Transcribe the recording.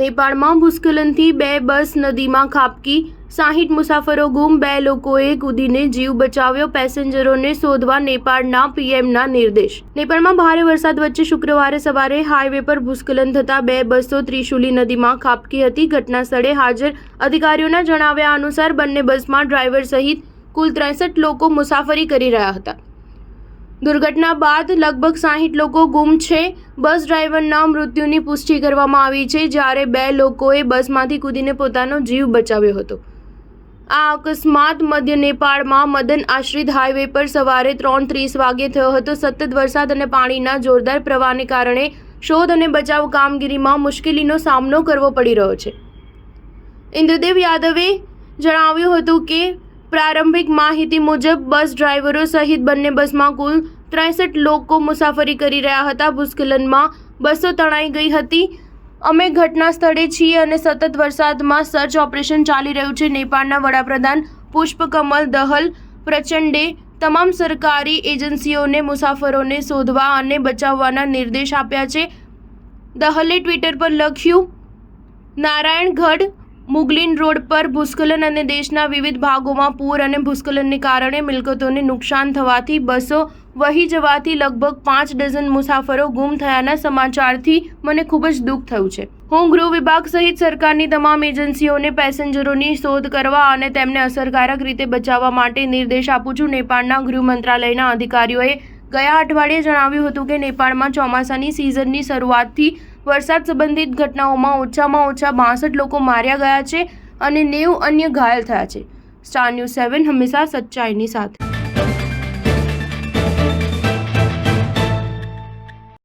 નેપાળમાં ભૂસ્ખલનથી 2 બસ નદીમાં ખાબકી, 60 મુસાફરો ગુમ, 2 લોકોએ કૂદીને જીવ બચાવ્યો, પેસેન્જરોને શોધવા નેપાળના પીએમના નિર્દેશ. નેપાળમાં ભારે વરસાદ વચ્ચે શુક્રવારે સવારે હાઈવે પર ભૂસ્ખલન થતાં 2 બસો ત્રિશુલી નદીમાં ખાબકી હતી. ઘટના સ્થળે હાજર અધિકારીઓના જણાવ્યા અનુસાર બંને બસમાં ડ્રાઈવર સહિત કુલ 63 લોકો મુસાફરી કરી રહ્યા હતા. દુર્ઘટના બાદ લગભગ 60 લોકો ગુમ છે. બસ ડ્રાઈવરના મૃત્યુની પુષ્ટિ કરવામાં આવી છે, જ્યારે 2 લોકોએ બસમાંથી કૂદીને પોતાનો જીવ બચાવ્યો હતો. આ અકસ્માત મધ્ય નેપાળમાં મદન આશ્રિત હાઈવે પર સવારે 3:30 વાગ્યે થયો હતો. સતત વરસાદ અને પાણીના જોરદાર પ્રવાહને કારણે શોધ અને બચાવ કામગીરીમાં મુશ્કેલીનો સામનો કરવો પડી રહ્યો છે. ઇન્દ્રદેવ યાદવે જણાવ્યું હતું કે પ્રારંભિક માહિતી મુજબ બસ ડ્રાઈવરો સહિત બંને બસમાં કુલ 63 લોકો મુસાફરી કરી રહ્યા હતા. ભૂસ્ખલનમાં બસો તણાઈ ગઈ હતી. અમે ઘટના સ્થળે છીએ અને સતત વરસાદમાં સર્ચ ઓપરેશન ચાલી રહ્યું છે. નેપાળના વડાપ્રધાન પુષ્પકમલ દહલ પ્રચંડે તમામ સરકારી એજન્સીઓને મુસાફરોને શોધવા અને બચાવવાના નિર્દેશ આપ્યા છે. દહલે ટ્વિટર પર લખ્યું, નારાયણગઢ મુગલિન રોડ પર ભૂસ્ખલન અને દેશના વિવિધ ભાગોમાં પૂર અને ભૂસ્ખલનને કારણે મિલકતોને નુકસાન થવાથી બસો વહી જવાથી લગભગ 5 ડઝન મુસાફરો ગુમ થયાના સમાચારથી મને ખૂબ જ દુઃખ થયું છે. હું ગૃહ વિભાગ સહિત સરકારની તમામ એજન્સીઓને પેસેન્જરોની શોધ કરવા અને તેમને અસરકારક રીતે બચાવવા માટે નિર્દેશ આપું છું. નેપાળના ગૃહ મંત્રાલયના અધિકારીઓએ ગયા અઠવાડિયે જણાવ્યું હતું કે નેપાળમાં ચોમાસાની સિઝનની શરૂઆતથી વરસાદ સંબંધિત ઘટનાઓમાં ઓછામાં ઓછા 62 લોકો માર્યા ગયા છે અને 90 અન્ય ઘાયલ થયા છે. સ્ટાર ન્યૂઝ 7 હંમેશા સચ્ચાઈની સાથે.